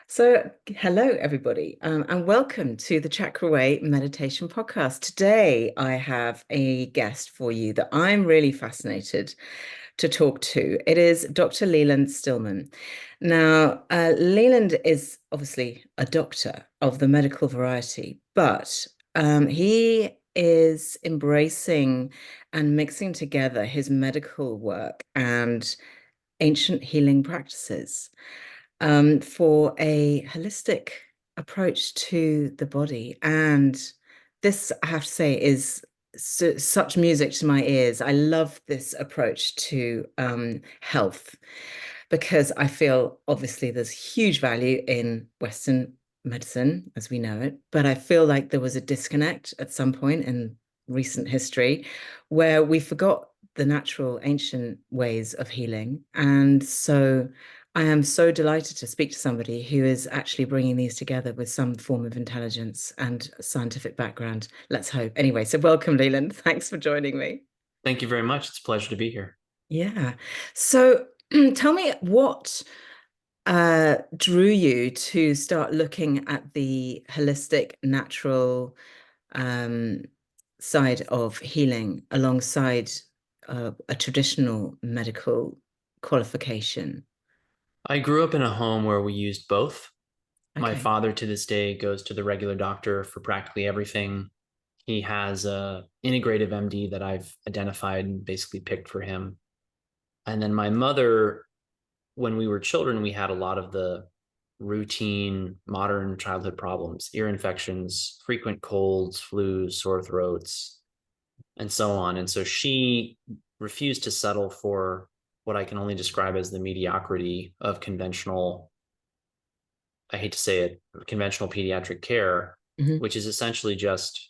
So, hello, everybody, and welcome to the Chakra Way Meditation Podcast. Today, I have a guest for you that I'm really fascinated to talk to. It is Dr. Leland Stillman. Now, Leland is obviously a doctor of the medical variety, but he is embracing and mixing together his medical work and ancient healing practices for a holistic approach to the body. And this, I have to say, is such music to my ears. I love this approach to health because I feel obviously there's huge value in Western medicine as we know it, but I feel like there was a disconnect at some point in recent history where we forgot the natural ancient ways of healing. And so I am so delighted to speak to somebody who is actually bringing these together with some form of intelligence and scientific background. Let's hope. Anyway, so welcome, Leland. Thanks for joining me. Thank you very much. It's a pleasure to be here. Yeah. So tell me what drew you to start looking at the holistic, natural um, side of healing alongside a traditional medical qualification. I grew up in a home where we used both. My Okay. father to this day goes to the regular doctor for practically everything. He has a integrative MD that I've identified and basically picked for him. And then my mother, when we were children, we had a lot of the routine modern childhood problems, ear infections, frequent colds, flus, sore throats, and so on. And so she refused to settle for what I can only describe as the mediocrity of conventional, I hate to say it, conventional pediatric care, Hmm. which is essentially just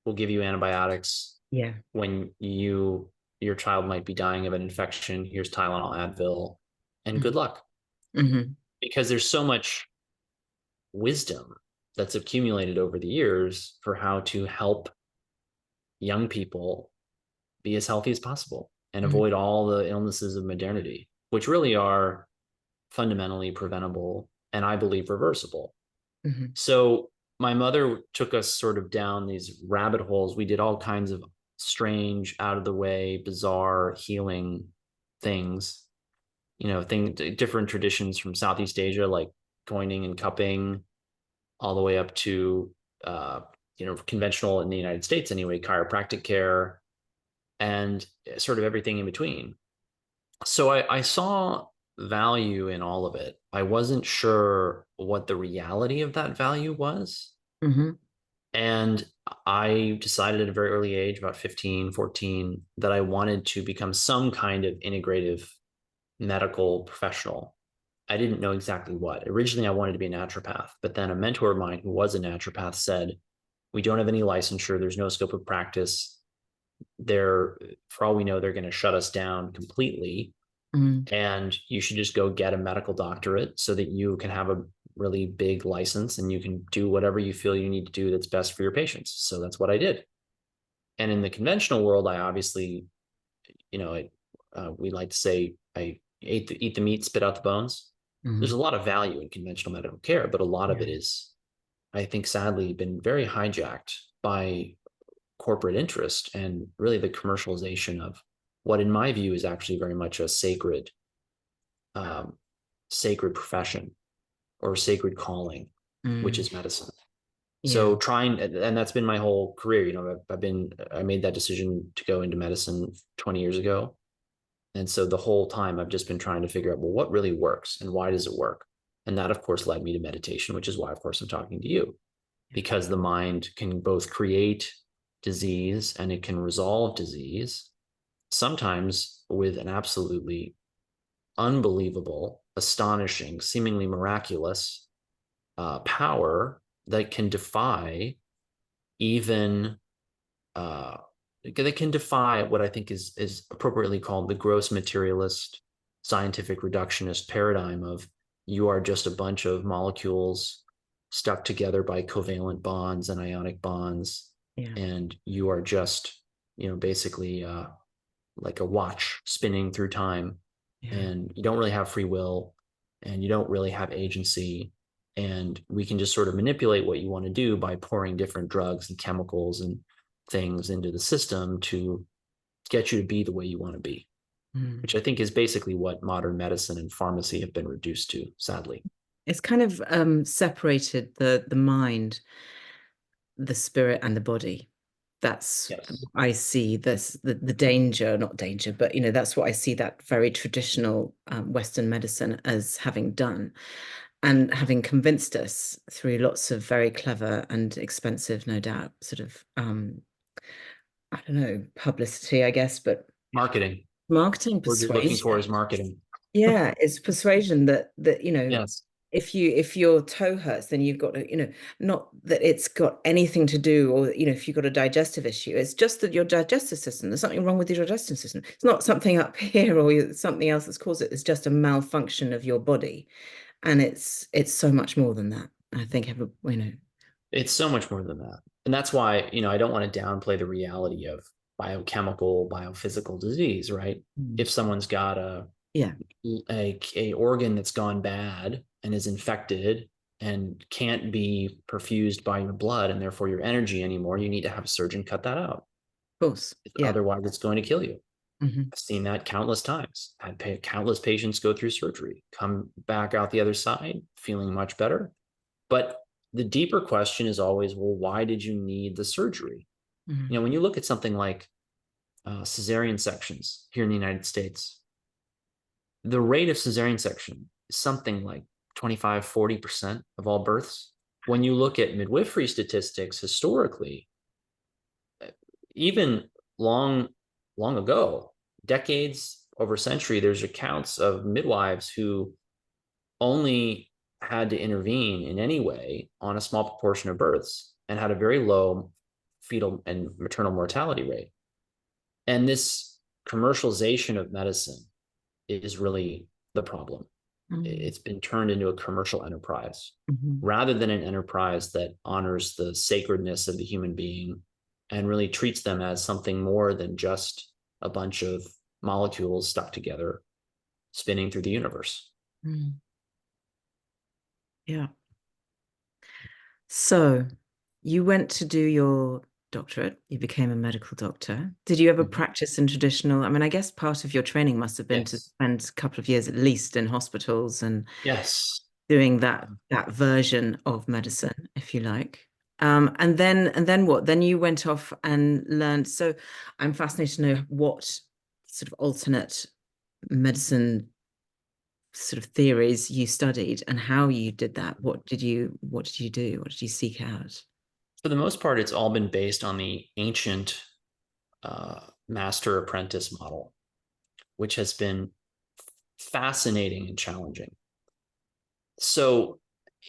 we'll give you antibiotics Yeah. when your child might be dying of an infection. Here's Tylenol, Advil, and good luck. Hmm. Because there's so much wisdom that's accumulated over the years for how to help young people be as healthy as possible and Hmm. avoid all the illnesses of modernity, which really are fundamentally preventable and I believe reversible. Hmm. So my mother took us sort of down these rabbit holes. We did all kinds of strange, out of the way, bizarre healing things, different traditions from Southeast Asia, like coining and cupping, all the way up to, conventional in the United States anyway, chiropractic care, and sort of everything in between. So I saw value in all of it. I wasn't sure what the reality of that value was. Hmm. And I decided at a very early age, about 15, 14, that I wanted to become some kind of integrative medical professional. I didn't know exactly what. Originally, I wanted to be a naturopath, but then a mentor of mine who was a naturopath said, we don't have any licensure. There's no scope of practice. For all we know, they're going to shut us down completely, Hmm. and you should just go get a medical doctorate so that you can have a really big license and you can do whatever you feel you need to do that's best for your patients. So that's what I did. And in the conventional world, I obviously, we like to say I eat the meat, spit out the bones. There's a Hmm. lot of value in conventional medical care, but a lot of Yeah. it is, I think, sadly, been very hijacked by corporate interest and really the commercialization of what, in my view, is actually very much a um, sacred profession or sacred calling, which Mm. is medicine. Yeah. So and that's been my whole career. I made that decision to go into medicine 20 years ago. And so the whole time I've just been trying to figure out, well, what really works and why does it work? And that, of course, led me to meditation, which is why, of course, I'm talking to you, because the mind can both create disease and it can resolve disease, sometimes with an absolutely unbelievable, astonishing, seemingly miraculous power that can defy even that can defy what I think is appropriately called the gross materialist scientific reductionist paradigm of you are just a bunch of molecules stuck together by covalent bonds and ionic bonds, Yeah. and you are just basically like a watch spinning through time, Yeah. and you don't really have free will. and you don't really have agency. And we can just sort of manipulate what you want to do by pouring different drugs and chemicals and things into the system to get you to be the way you want to be, Mm. which I think is basically what modern medicine and pharmacy have been reduced to, sadly. It's kind of separated the mind, the spirit, and the body. That's Yes. I see this the danger, not danger, but that's what I see that very traditional Western medicine as having done, and having convinced us through lots of very clever and expensive, no doubt, sort of I don't know, publicity, I guess, but Marketing. marketing What you're looking persuasion. for is marketing. Yeah, it's persuasion that Yes. if your toe hurts, then you've got to, not that it's got anything to do, or if you've got a digestive issue, it's just that your digestive system, there's something wrong with your digestive system. It's not something up here or something else that's caused it. It's just a malfunction of your body. And it's so much more than that. I think It's so much more than that. And that's why, I don't want to downplay the reality of biochemical, biophysical disease, right? Mm. If someone's got Yeah, a organ that's gone bad and is infected and can't be perfused by your blood and therefore your energy anymore, you need to have a surgeon cut that out. of course. Yeah. Otherwise, it's going to kill you. Hmm. I've seen that countless times. I've had countless patients go through surgery, come back out the other side feeling much better. But the deeper question is always, well, why did you need the surgery? Hmm. When you look at something like cesarean sections here in the United States, the rate of cesarean section is something like 25, 40% of all births. When you look at midwifery statistics historically, even long, long ago, decades over a century, there's accounts of midwives who only had to intervene in any way on a small proportion of births and had a very low fetal and maternal mortality rate. And this commercialization of medicine is really the problem. Hmm. It's been turned into a commercial enterprise Hmm. rather than an enterprise that honors the sacredness of the human being and really treats them as something more than just a bunch of molecules stuck together spinning through the universe. Hmm. Yeah. So you went to do your doctorate, you became a medical doctor. Did you ever Mm-hmm. practice in traditional? I mean, I guess part of your training must have been to Yes. spend a couple of years at least in hospitals and Yes. doing that version of medicine, if you like. And then what? Then you went off and learned. So I'm fascinated to know what sort of alternate medicine sort of theories you studied and how you did that. What did you do? What did you seek out? For the most part, it's all been based on the ancient master apprentice model, which has been fascinating and challenging. So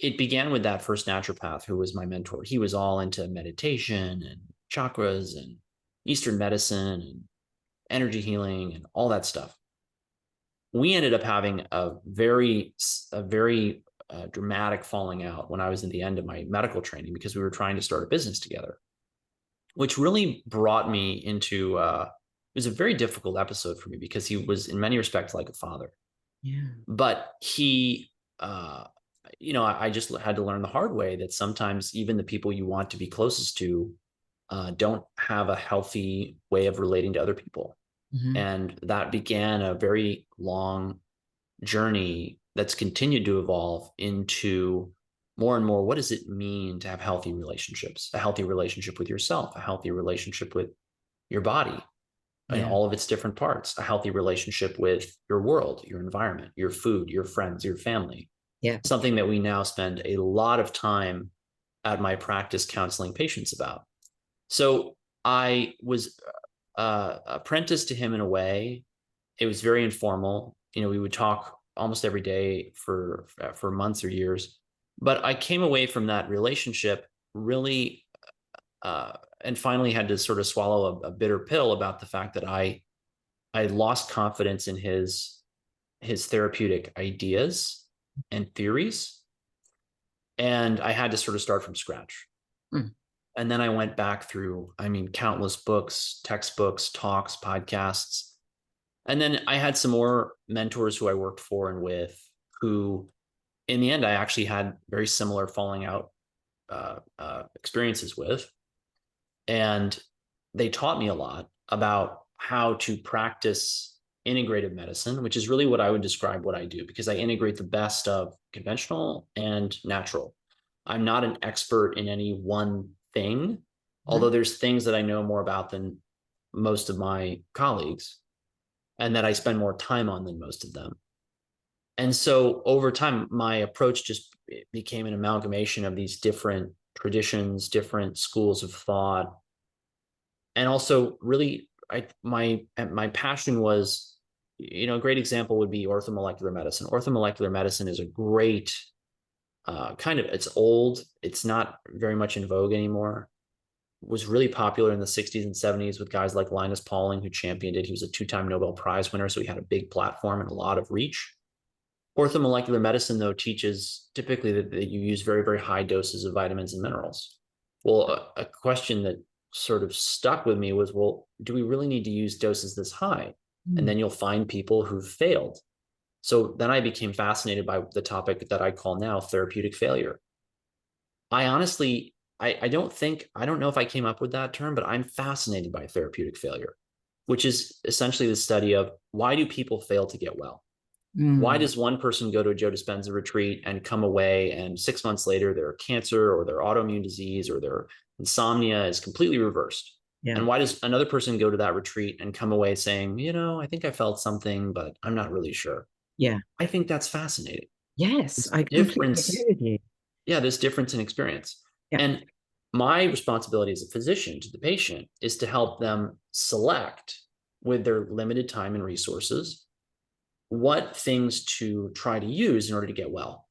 it began with that first naturopath who was my mentor. He was all into meditation and chakras and Eastern medicine and energy healing and all that stuff. We ended up having a very dramatic falling out when I was at the end of my medical training because we were trying to start a business together, which really brought me into it was a very difficult episode for me because he was in many respects like a father, Yeah. but he I just had to learn the hard way that sometimes even the people you want to be closest to don't have a healthy way of relating to other people. Hmm. And that began a very long journey that's continued to evolve into more and more, what does it mean to have healthy relationships, a healthy relationship with yourself, a healthy relationship with your body and Yeah. all of its different parts, a healthy relationship with your world, your environment, your food, your friends, your family. Yeah. Something that we now spend a lot of time at my practice counseling patients about. So I was apprenticed to him in a way. It was very informal. We would talk almost every day for months or years. But I came away from that relationship really, and finally had to sort of swallow a bitter pill about the fact that I lost confidence in his therapeutic ideas and theories, and I had to sort of start from scratch. Mm. And then I went back through, I mean, countless books, textbooks, talks, podcasts. And then I had some more mentors who I worked for and with. who, in the end, I actually had very similar falling out experiences with. And they taught me a lot about how to practice integrative medicine, which is really what I would describe what I do, because I integrate the best of conventional and natural. I'm not an expert in any one thing, although there's things that I know more about than most of my colleagues, and that I spend more time on than most of them. And so over time, my approach just became an amalgamation of these different traditions, different schools of thought. And also really, my passion was, a great example would be orthomolecular medicine. Orthomolecular medicine is a great it's old. It's not very much in vogue anymore. It was really popular in the 60s and 70s with guys like Linus Pauling, who championed it. He was a 2-time Nobel Prize winner, so he had a big platform and a lot of reach. Orthomolecular medicine, though, teaches typically that you use very, very high doses of vitamins and minerals. Well, a question that sort of stuck with me was, well, do we really need to use doses this high? And then you'll find people who've failed. So then I became fascinated by the topic that I call now therapeutic failure. I honestly, I don't know if I came up with that term, but I'm fascinated by therapeutic failure, which is essentially the study of why do people fail to get well? Why does one person go to a Joe Dispenza retreat and come away and 6 months later their cancer or their autoimmune disease or their insomnia is completely reversed? Yeah. And why does another person go to that retreat and come away saying, I think I felt something, but I'm not really sure? Yeah. I think that's fascinating. Yes, This I completely agree difference, with you. yeah, this difference in experience. Yeah. And my responsibility as a physician to the patient is to help them select with their limited time and resources what things to try to use in order to get well.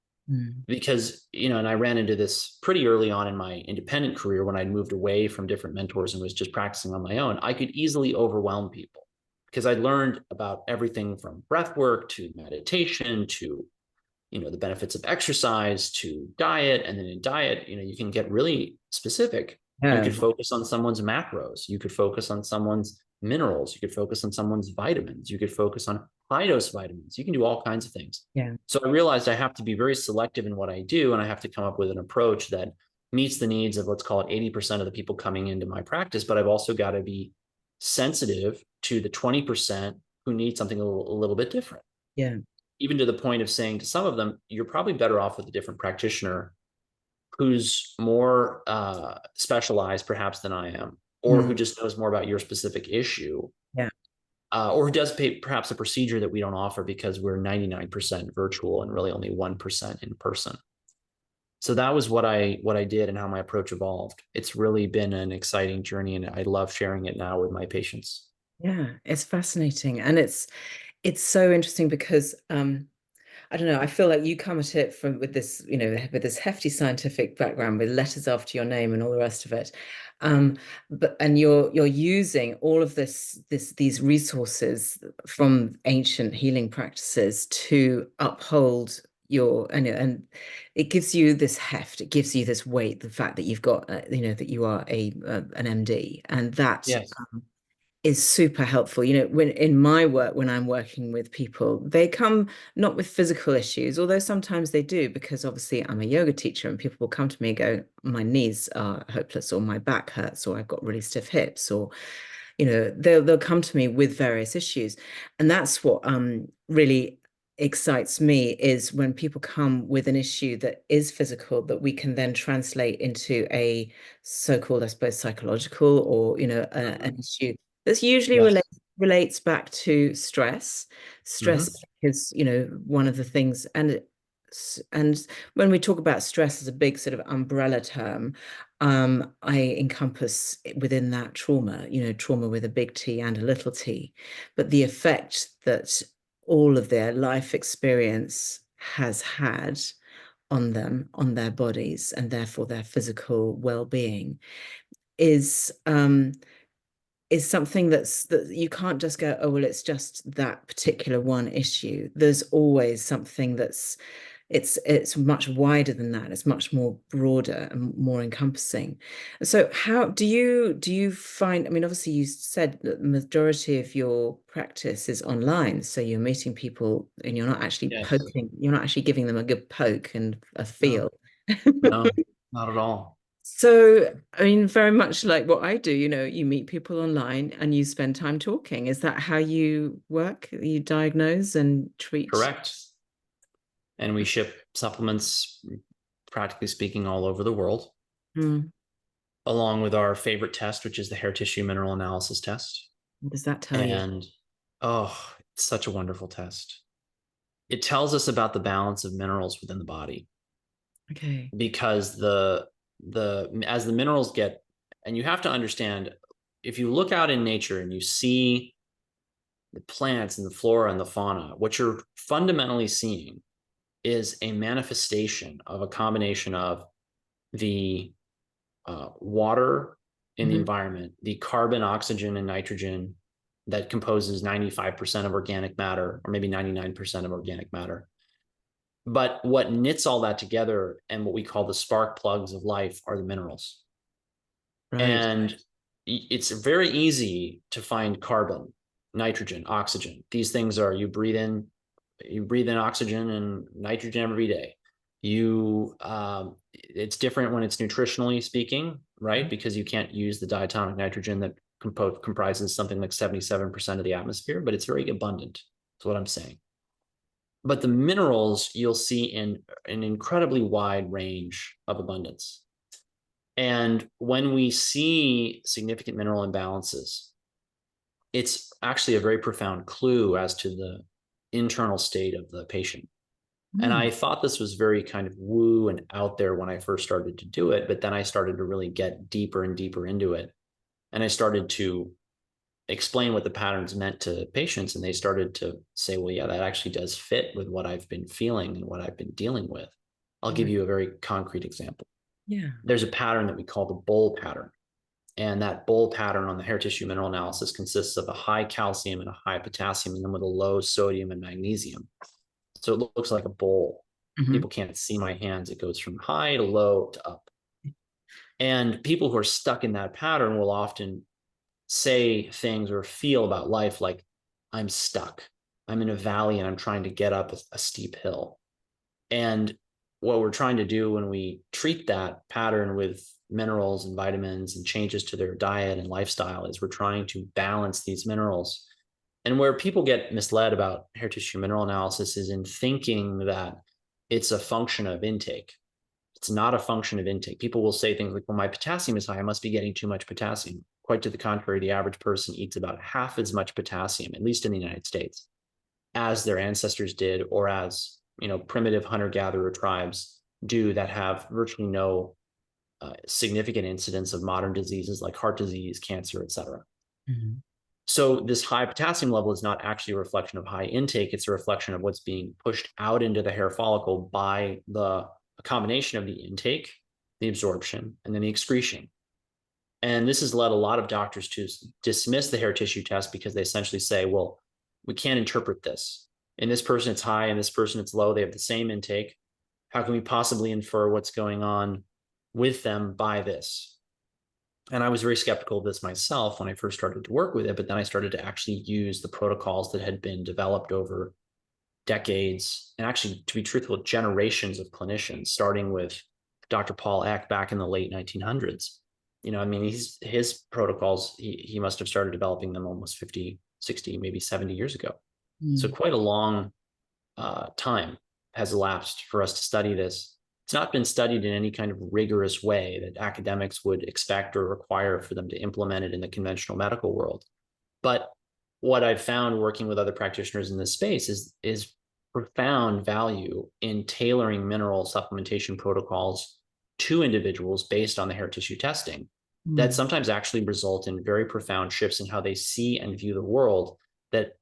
Because, and I ran into this pretty early on in my independent career when I'd moved away from different mentors and was just practicing on my own. I could easily overwhelm people because I learned about everything from breath work to meditation to, the benefits of exercise to diet. And then in diet, you can get really specific. You Yeah. could focus on someone's macros. You could focus on someone's minerals. You could focus on someone's vitamins. You could focus on high dose vitamins. You can do all kinds of things. Yeah. So I realized I have to be very selective in what I do, and I have to come up with an approach that meets the needs of, let's call it 80% of the people coming into my practice. But I've also got to be sensitive to the 20% who need something a little bit different. Yeah. Even to the point of saying to some of them, you're probably better off with a different practitioner who's more specialized perhaps than I am, or who just knows more about your specific issue, Yeah. or who does pay perhaps a procedure that we don't offer because we're 99% virtual and really only 1% in person. So that was what I did and how my approach evolved. It's really been an exciting journey, and I love sharing it now with my patients. Yeah, it's fascinating. And it's so interesting because I don't know, I feel like you come at it from with this, with this hefty scientific background with letters after your name and all the rest of it. And you're using all of these resources from ancient healing practices to uphold and it gives you this heft, it gives you this weight, the fact that you've got that you are an MD, and that Yes. is super helpful. When in my work, when I'm working with people, they come not with physical issues, although sometimes they do, because obviously I'm a yoga teacher and people will come to me and go, my knees are hopeless, or my back hurts, or I've got really stiff hips, or they'll come to me with various issues. And that's what really excites me, is when people come with an issue that is physical that we can then translate into a so-called, I suppose, psychological, or an issue that's usually Yes. relates back to stress. Stress is one of the things, and when we talk about stress as a big sort of umbrella term, I encompass within that trauma, trauma with a big T and a little t, but the effect that all of their life experience has had on them, on their bodies, and therefore their physical well-being is something that you can't just go, oh, well, it's just that particular one issue. There's always something that's it's much wider than that. It's much more broader and more encompassing. So how do you find, I mean, obviously you said that the majority of your practice is online, so you're meeting people and you're not actually Yes. poking, you're not actually giving them a good poke and a No, feel. no, not at all. So, I mean, very much like what I do, you meet people online and you spend time talking. Is that how you work? You diagnose and treat? Correct. And we ship supplements, practically speaking, all over the world, Mm, along with our favorite test, which is the hair tissue mineral analysis test. what does that tell you? And oh, it's such a wonderful test. It tells us about the balance of minerals within the body, Okay. because the as the minerals get, and you have to understand, if you look out in nature and you see the plants and the flora and the fauna, what you're fundamentally seeing is a manifestation of a combination of the water in the Hmm. environment, the carbon, oxygen, and nitrogen that composes 95% of organic matter, or maybe 99% of organic matter. But what knits all that together and what we call the spark plugs of life are the minerals. Right. And it's very easy to find carbon, nitrogen, oxygen. These things are, you breathe in oxygen and nitrogen every day. It's different when it's nutritionally speaking, right? Because you can't use the diatomic nitrogen that comprises something like 77% of the atmosphere, but it's very abundant. That's what I'm saying. But the minerals you'll see in an incredibly wide range of abundance. And when we see significant mineral imbalances, it's actually a very profound clue as to the internal state of the patient. And Mm, I thought this was very kind of woo and out there when I first started to do it, but then I started to really get deeper and deeper into it. And I started to explain what the patterns meant to patients, and they started to say, well, yeah, that actually does fit with what I've been feeling and what I've been dealing with. I'll give right. you a very concrete example. Yeah. There's a pattern that we call the bowl pattern. And that bowl pattern on the hair tissue mineral analysis consists of a high calcium and a high potassium, and then with a low sodium and magnesium. So it looks like a bowl. Hmm. People can't see my hands. It goes from high to low to up. And people who are stuck in that pattern will often say things or feel about life like, I'm stuck. I'm in a valley and I'm trying to get up a steep hill. And what we're trying to do when we treat that pattern with minerals and vitamins and changes to their diet and lifestyle is we're trying to balance these minerals. And where people get misled about hair tissue mineral analysis is in thinking that it's a function of intake. It's not a function of intake. People will say things like, well, my potassium is high. I must be getting too much potassium. Quite to the contrary, the average person eats about half as much potassium, at least in the United States, as their ancestors did, or as primitive hunter-gatherer tribes do that have virtually no significant incidence of modern diseases like heart disease, cancer, etc. Hmm. So this high potassium level is not actually a reflection of high intake. It's a reflection of what's being pushed out into the hair follicle by the combination of the intake, the absorption, and then the excretion. And this has led a lot of doctors to dismiss the hair tissue test because they essentially say, well, we can't interpret this. In this person, it's high. In this person, it's low. They have the same intake. How can we possibly infer what's going on with them by this? And I was very skeptical of this myself when I first started to work with it, but then I started to actually use the protocols that had been developed over decades, and actually, to be truthful, generations of clinicians, starting with Dr. Paul Eck back in the late 1900s. I mean, his protocols, he must have started developing them almost 50, 60, maybe 70 years ago. So Mm. quite a long time has elapsed for us to study this. It's not been studied in any kind of rigorous way that academics would expect or require for them to implement it in the conventional medical world. But what I've found working with other practitioners in this space is profound value in tailoring mineral supplementation protocols to individuals based on the hair tissue testing that Mm. sometimes actually result in very profound shifts in how they see and view the world that,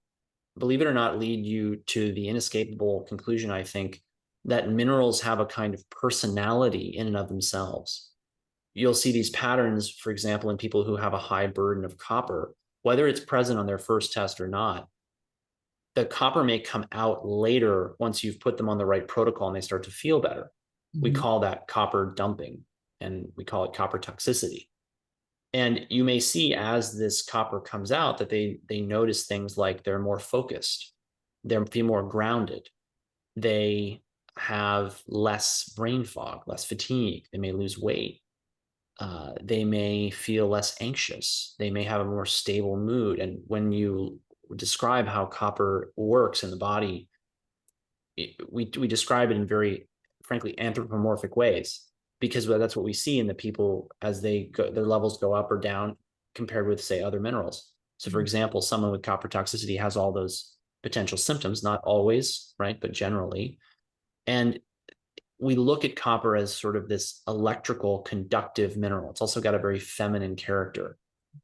believe it or not, lead you to the inescapable conclusion, I think, that minerals have a kind of personality in and of themselves. You'll see these patterns, for example, in people who have a high burden of copper, whether it's present on their first test or not. the copper may come out later once you've put them on the right protocol and they start to feel better. We Mhm. call that copper dumping, and we call it copper toxicity. And you may see as this copper comes out that they notice things like they're more focused, they feel more grounded, they have less brain fog, less fatigue, they may lose weight, they may feel less anxious, they may have a more stable mood. And when you describe how copper works in the body, we describe it in very, frankly, anthropomorphic ways, because that's what we see in the people as they go, their levels go up or down compared with, say, other minerals. So, for example, someone with copper toxicity has all those potential symptoms, not always, right, but generally. And we look at copper as sort of this electrical conductive mineral. It's also got a very feminine character.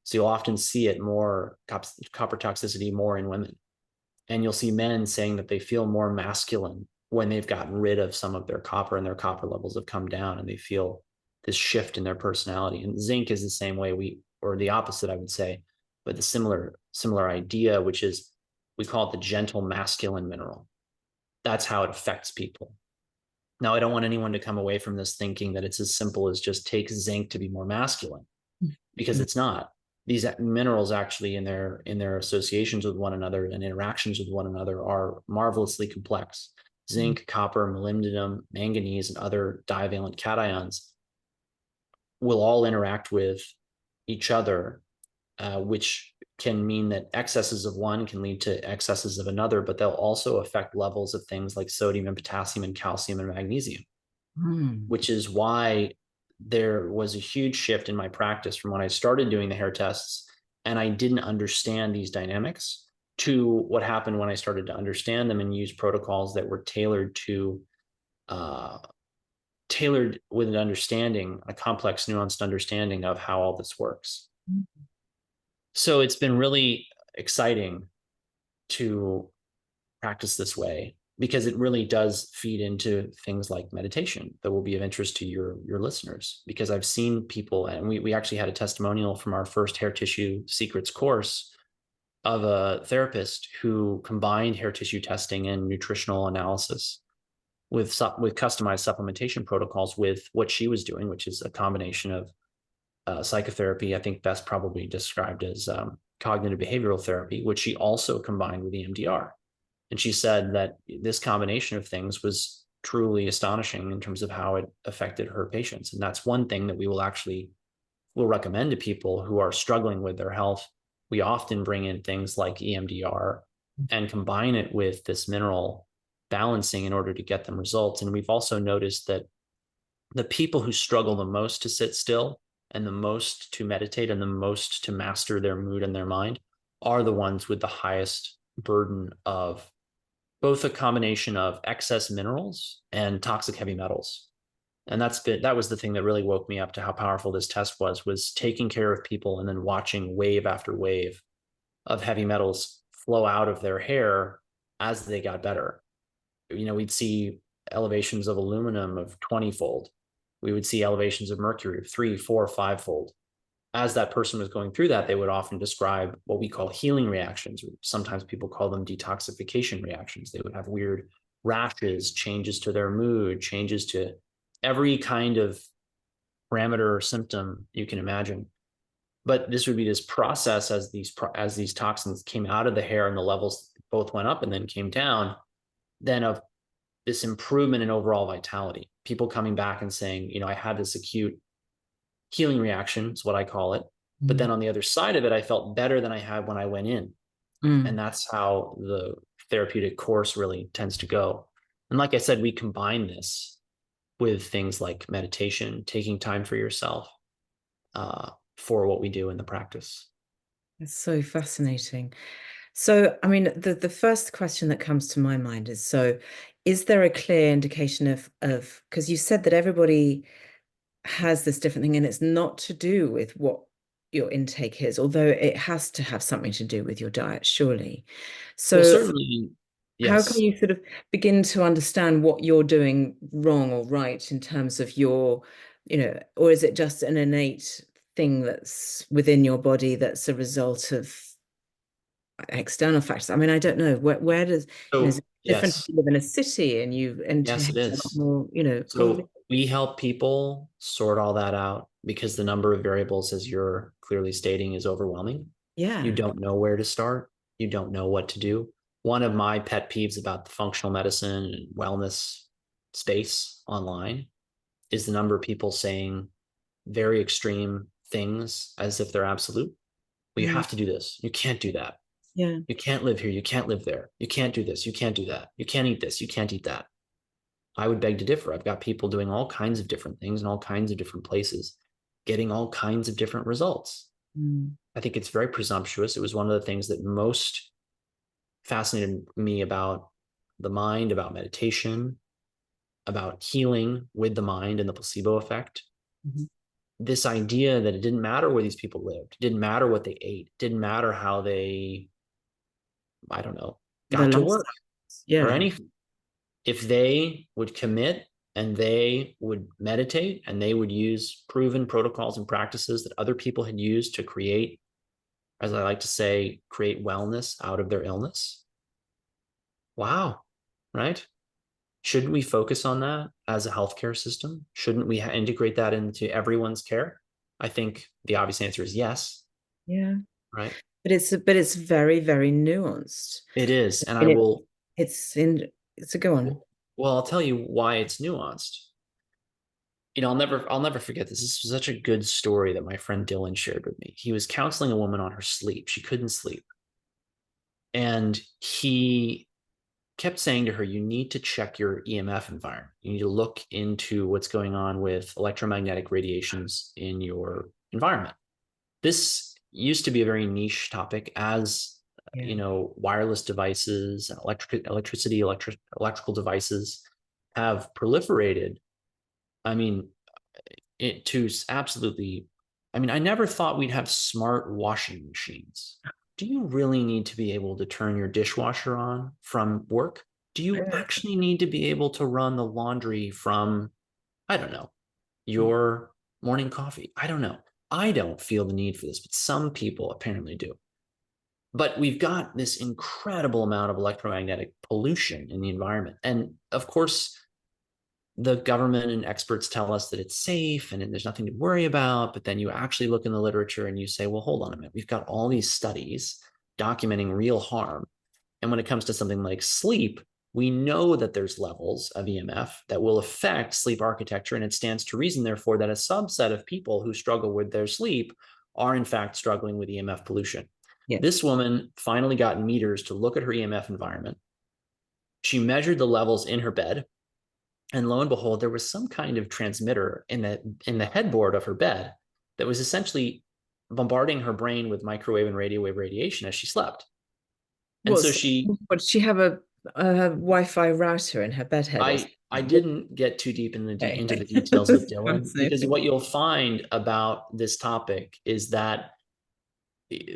So you'll often see it more, copper toxicity more in women. And you'll see men saying that they feel more masculine when they've gotten rid of some of their copper and their copper levels have come down and they feel this shift in their personality. And zinc is the same way, or the opposite, I would say, but the similar idea, which is we call it the gentle masculine mineral. That's how it affects people. Now, I don't want anyone to come away from this thinking that it's as simple as just take zinc to be more masculine, because Mhm. it's not. These minerals actually in their associations with one another and interactions with one another are marvelously complex. Zinc, copper, molybdenum, manganese, and other divalent cations will all interact with each other, which can mean that excesses of one can lead to excesses of another, but they'll also affect levels of things like sodium and potassium and calcium and magnesium, Mm. which is why there was a huge shift in my practice from when I started doing the hair tests and I didn't understand these dynamics to what happened when I started to understand them and use protocols that were uh, tailored with an understanding, a complex, nuanced understanding of how all this works. So it's been really exciting to practice this way because it really does feed into things like meditation that will be of interest to your listeners. Because I've seen people, and we actually had a testimonial from our first hair tissue secrets course of a therapist who combined hair tissue testing and nutritional analysis with customized supplementation protocols with what she was doing, which is a combination of psychotherapy, I think best probably described as cognitive behavioral therapy, which she also combined with EMDR. And she said that this combination of things was truly astonishing in terms of how it affected her patients. And that's one thing that will recommend to people who are struggling with their health. We often bring in things like EMDR and combine it with this mineral balancing in order to get them results. And we've also noticed that the people who struggle the most to sit still and the most to meditate and the most to master their mood and their mind are the ones with the highest burden of both a combination of excess minerals and toxic heavy metals. And that was the thing that really woke me up to how powerful this test was taking care of people and then watching wave after wave of heavy metals flow out of their hair as they got better. We'd see elevations of aluminum of 20-fold. We would see elevations of mercury of 3, 4, 5-fold. As that person was going through that, they would often describe what we call healing reactions. Sometimes people call them detoxification reactions. They would have weird rashes, changes to their mood, changes to every kind of parameter or symptom you can imagine. But this would be this process as these toxins came out of the hair and the levels both went up and then came down, then of this improvement in overall vitality. People coming back and saying, I had this acute healing reaction, is what I call it. But Mm. then on the other side of it, I felt better than I had when I went in. And Mm. that's how the therapeutic course really tends to go. And like I said, we combine this with things like meditation, taking time for yourself, for what we do in the practice. It's so fascinating. So, I mean, the first question that comes to my mind is, so is there a clear indication of because you said that everybody has this different thing and it's not to do with what your intake is, although it has to have something to do with your diet, surely. Well, So certainly, how can yes. you sort of begin to understand what you're doing wrong or right in terms of your, or is it just an innate thing that's within your body that's a result of, external factors. I mean, I don't know where does, is So it different if yes, you live in a city and you yes, have it a lot is. more, probably. So we help people sort all that out because the number of variables, as you're clearly stating, is overwhelming. You Yeah. don't know where to start. You don't know what to do. One of my pet peeves about the functional medicine and wellness space online is the number of people saying very extreme things as if they're absolute. Well, you Mm, have to do this. You can't do that. yeah. You can't live here. You can't live there. You can't do this. You can't do that. You can't eat this. You can't eat that. I would beg to differ. I've got people doing all kinds of different things in all kinds of different places, getting all kinds of different results. Mm, I think it's very presumptuous. It was one of the things that most fascinated me about the mind, about meditation, about healing with the mind and the placebo effect. mhm. This idea that it didn't matter where these people lived, it didn't matter what they ate, it didn't matter how they, I don't know, The got to work lifestyle. or Yeah. anything. If they would commit and they would meditate and they would use proven protocols and practices that other people had used to create, as I like to say, create wellness out of their illness. Wow. Right? Shouldn't we focus on that as a healthcare system? Shouldn't we integrate that into everyone's care? I think the obvious answer is yes. Yeah. Right? But it's very, very nuanced. It is. And I And will, it's a go on. well, I'll tell you why it's nuanced. I'll never forget this. This was such a good story that my friend Dylan shared with me. He was counseling a woman on her sleep. She couldn't sleep. And he kept saying to her, you need to check your EMF environment. You need to look into what's going on with electromagnetic radiations in your environment. This used to be a very niche topic as Yeah. wireless devices and electrical devices have proliferated. I mean, it to absolutely, I mean, I never thought we'd have smart washing machines. Do you really need to be able to turn your dishwasher on from work? Do you actually need to be able to run the laundry from, I don't know, your morning coffee? I don't know. I don't feel the need for this, but some people apparently do. But we've got this incredible amount of electromagnetic pollution in the environment. And of course, the government and experts tell us that it's safe and there's nothing to worry about. But then you actually look in the literature and you say, well, hold on a minute. We've got all these studies documenting real harm. And when it comes to something like sleep, we know that there's levels of EMF that will affect sleep architecture. And it stands to reason, therefore, that a subset of people who struggle with their sleep are, in fact, struggling with EMF pollution. Yeah. This woman finally got meters to look at her EMF environment. She measured the levels in her bed, and lo and behold, there was some kind of transmitter in the headboard of her bed that was essentially bombarding her brain with microwave and radio wave radiation as she slept. And so What's what did she have a Wi-Fi router in her bed head or I something? didn't get too deep Okay. into the details with Dylan, because Fascinating. what you'll find about this topic is that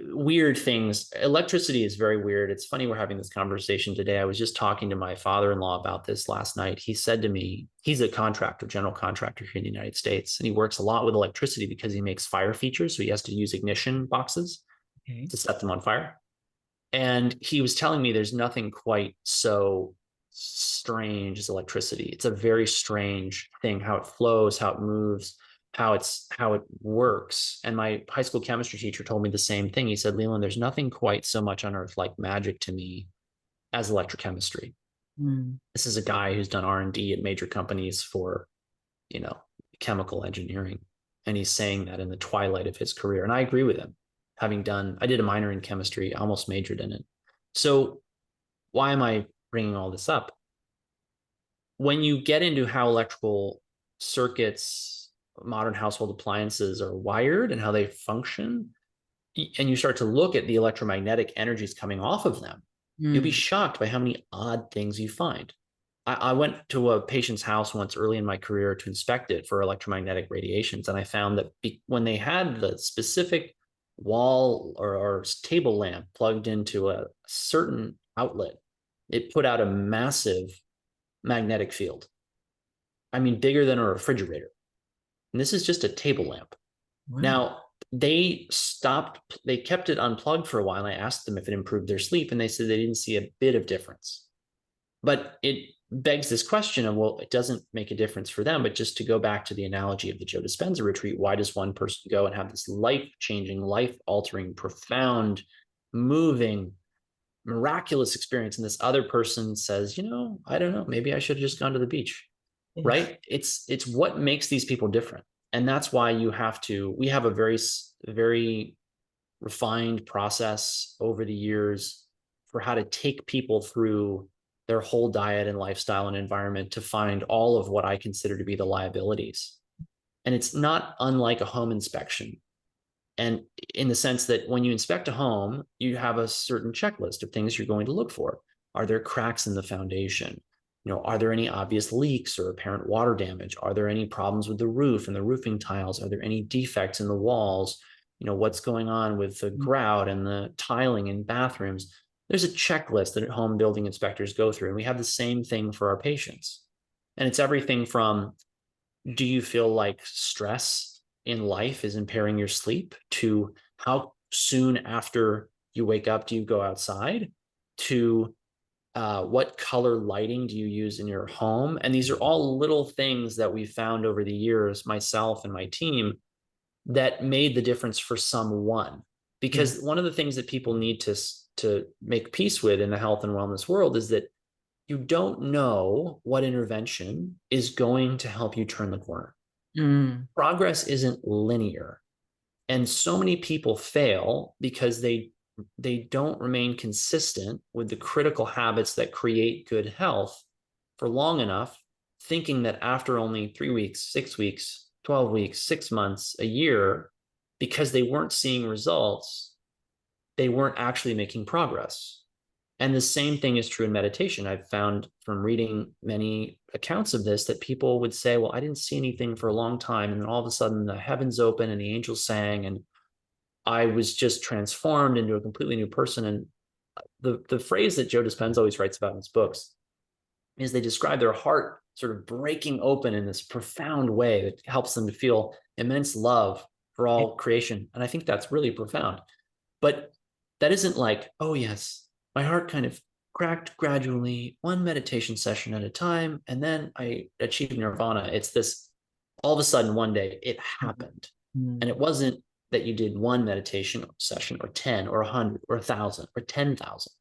weird things. Electricity is very weird. It's funny we're having this conversation today. I was just talking to my father-in-law about this last night. He said to me, he's a contractor, general contractor here in the United States, and he works a lot with electricity because he makes fire features. So he has to use ignition boxes Okay. to set them on fire. And he was telling me there's nothing quite so strange as electricity. It's a very strange thing, how it flows, how it moves, how it works. And my high school chemistry teacher told me the same thing. He said, Leland, there's nothing quite so much on earth like magic to me as electrochemistry. Mm. This is a guy who's done R&D at major companies for, you know, chemical engineering. And he's saying that in the twilight of his career. And I agree with him. I did a minor in chemistry, almost majored in it. So why am I bringing all this up? When you get into how electrical circuits, modern household appliances are wired and how they function, and you start to look at the electromagnetic energies coming off of them, you'll be Mm. shocked by how many odd things you find. I went to a patient's house once early in my career to inspect it for electromagnetic radiations. And I found that when they had the specific wall or table lamp plugged into a certain outlet, it put out a massive magnetic field. I mean, bigger than a refrigerator. And this is just a table lamp. Wow. Now, they kept it unplugged for a while. And I asked them if it improved their sleep, and they said they didn't see a bit of difference. But it begs this question of, well, it doesn't make a difference for them. But just to go back to the analogy of the Joe Dispenza retreat, why does one person go and have this life-changing, life-altering, profound, moving, miraculous experience, and this other person says, I don't know, maybe I should have just gone to the beach? Yeah. Right? It's what makes these people different. And that's why we have a very refined process over the years for how to take people through their whole diet and lifestyle and environment to find all of what I consider to be the liabilities. And it's not unlike a home inspection. And in the sense that when you inspect a home, you have a certain checklist of things you're going to look for. Are there cracks in the foundation? Are there any obvious leaks or apparent water damage? Are there any problems with the roof and the roofing tiles? Are there any defects in the walls? What's going on with the grout and the tiling in bathrooms? There's a checklist that home building inspectors go through, and we have the same thing for our patients. And it's everything from, do you feel like stress in life is impairing your sleep, to how soon after you wake up do you go outside, to what color lighting do you use in your home? And these are all little things that we've found over the years, myself and my team, that made the difference for someone. Yeah. Because one of the things that people need to make peace with in the health and wellness world is that you don't know what intervention is going to help you turn the corner. Mm. Progress isn't linear. And so many people fail because they don't remain consistent with the critical habits that create good health for long enough, thinking that after only 3 weeks, 6 weeks, 12 weeks, 6 months, a year, because they weren't seeing results, they weren't actually making progress. And the same thing is true in meditation. I've found from reading many accounts of this that people would say, well, I didn't see anything for a long time. And then all of a sudden the heavens open and the angels sang, and I was just transformed into a completely new person. And the phrase that Joe Dispenza always writes about in his books is they describe their heart sort of breaking open in this profound way that helps them to feel immense love for Yeah. all creation. And I think that's really profound. But that isn't like, oh, yes, my heart kind of cracked gradually, one meditation session at a time, and then I achieved nirvana. It's this, all of a sudden, one day it happened. And Mm. it wasn't that you did one meditation session or 10 or 100 or 1,000 or 10,000.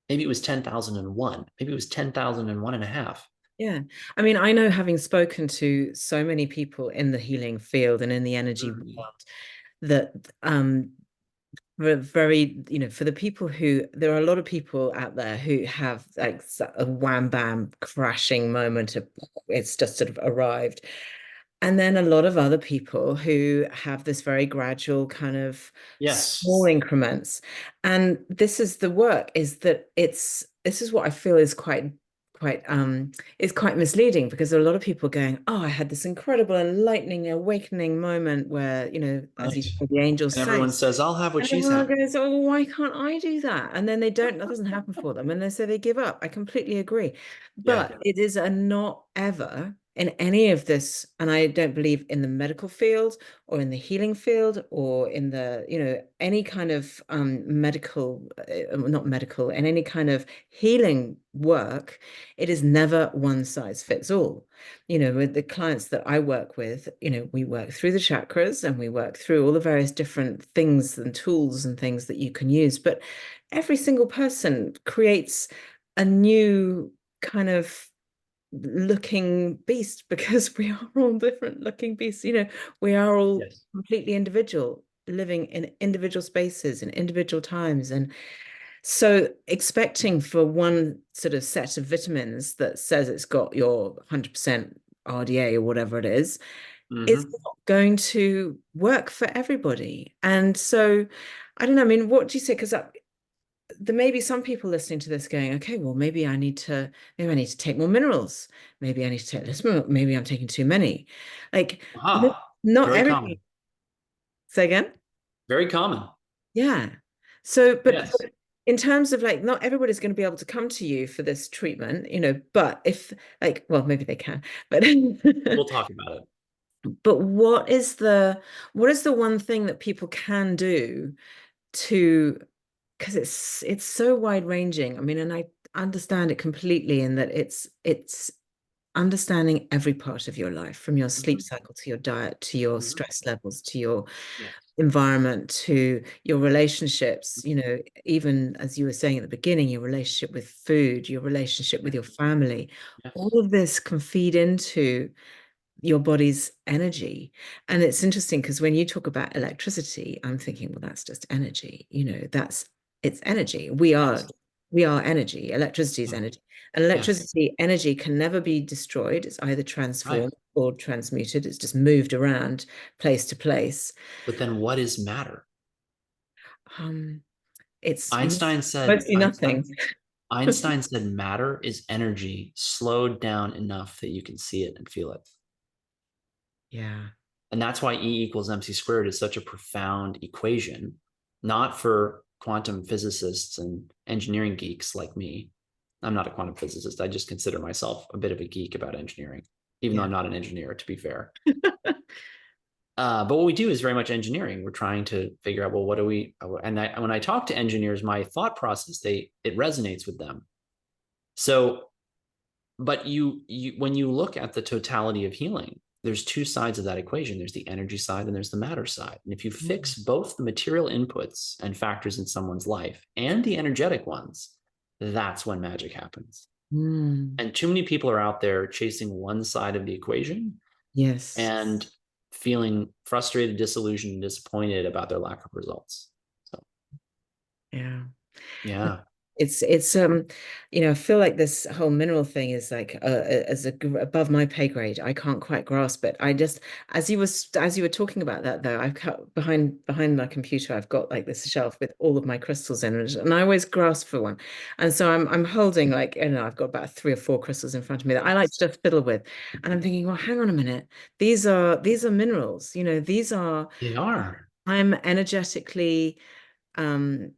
Maybe it was 10,001. Maybe it was 10,001 and a half. Yeah. I mean, I know, having spoken to so many people in the healing field and in the energy world, Mm-hmm. that very, for the people who, there are a lot of people out there who have like a wham bam crashing moment of, it's just sort of arrived. And then a lot of other people who have this very gradual kind of Yes. small increments. And this is the work, is that this is what I feel is quite misleading, because there are a lot of people going, oh, I had this incredible enlightening awakening moment where, as you Right. said, the angels And sang. everyone says, I'll have what And she's everyone having. goes, oh, why can't I do that? And then they don't, that doesn't happen for them. And they say they give up. I completely agree. Yeah. But it is a not ever in any of this, and I don't believe in the medical field or in the healing field or in the, any kind of medical, not medical, and any kind of healing work, it is never one size fits all. With the clients that I work with, we work through the chakras and we work through all the various different things and tools and things that you can use. But every single person creates a new kind of looking beast, because we are all different looking beasts. We are all Yes. completely individual, living in individual spaces and individual times. And so expecting for one sort of set of vitamins that says it's got your 100% RDA or whatever it is Mm-hmm. not going to work for everybody. And so I don't know, I mean, what do you say? Because there may be some people listening to this going, okay, well, maybe I need to take more minerals. Maybe I need to take less mineral. Maybe I'm taking too many. Like, Aha. not Very everybody. common. Say again? Very common. Yeah. So, Yes. but in terms of like, not everybody's going to be able to come to you for this treatment, but if, like, well, maybe they can, but We'll talk about it. But what is the one thing that people can do to, because it's so wide ranging. I mean, and I understand it completely in that it's understanding every part of your life, from your sleep Mhm, cycle to your diet to your mhm. stress levels to your Yeah. environment to your relationships, even as you were saying at the beginning, your relationship with food, your relationship Yeah. with your family, all Yes. of this can feed into your body's energy. And it's interesting because when you talk about electricity, I'm thinking, well, that's just energy. It's energy. We are Yes. we are energy. Electricity is Yeah. energy. And Yes. electricity energy can never be destroyed. It's either Right. transformed or transmuted. It's just moved around place to place. But then what is matter? Um, it's Einstein said mostly Einstein nothing. Einstein said matter is energy slowed down enough that you can see it and feel it. Yeah. And that's why E equals MC squared is such a profound equation, not for quantum physicists and engineering geeks like me. I'm not a quantum physicist. I just consider myself a bit of a geek about engineering, even though Yeah. I'm not an engineer, to be fair. But what we do is very much engineering. We're trying to figure out, well, what do we? When I talk to engineers, my thought process, it resonates with them. So, but when you look at the totality of healing, there's two sides of that equation. There's the energy side and there's the matter side. And if you fix both the material inputs and factors in someone's life and the energetic ones, that's when magic happens. Mm. And too many people are out there chasing one side of the equation Yes. and feeling frustrated, disillusioned, and disappointed about their lack of results. So, Yeah. yeah. It's I feel like this whole mineral thing is like above my pay grade. I can't quite grasp it. I just as you were talking about that though, I've got behind my computer, I've got like this shelf with all of my crystals in it, and I always grasp for one. And so I'm holding like, I've got about three or four crystals in front of me that I like to just fiddle with. And I'm thinking, well, hang on a minute. These are minerals, these are They are. I'm energetically um,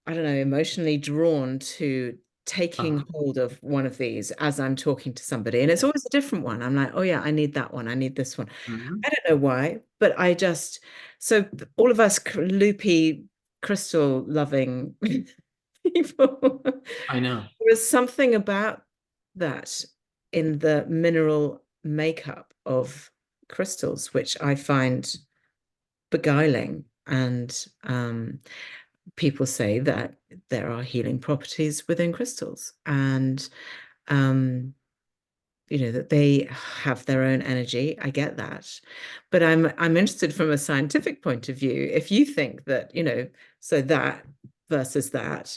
I don't know, emotionally drawn to taking Uh, hold of one of these as I'm talking to somebody. And it's yeah. always a different one. I'm like, oh yeah, I need that one. I need this one. Mhm. I don't know why, but so all of us loopy, crystal loving people, I know. there is something about that in the mineral makeup of crystals, which I find beguiling. And people say that there are healing properties within crystals, and um that they have their own energy. I get that, but I'm interested from a scientific point of view. If you think that, so that versus that,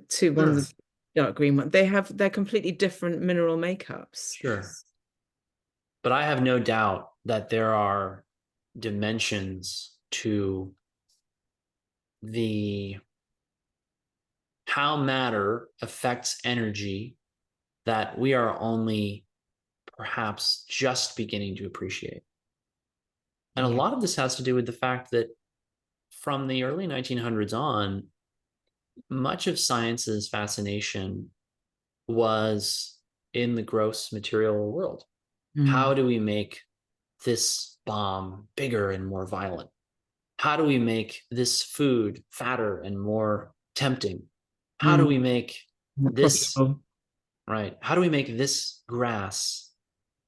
two ones Sure. of dark green one, they're completely different mineral makeups. Sure. But I have no doubt that there are dimensions to the how matter affects energy that we are only perhaps just beginning to appreciate. And a Yeah. lot of this has to do with the fact that from the early 1900s on, much of science's fascination was in the gross material world. How Mm, do we make this bomb bigger and more violent? How do we make this food fatter and more tempting? How do mm, we make not this, profitable. right? How do we make this grass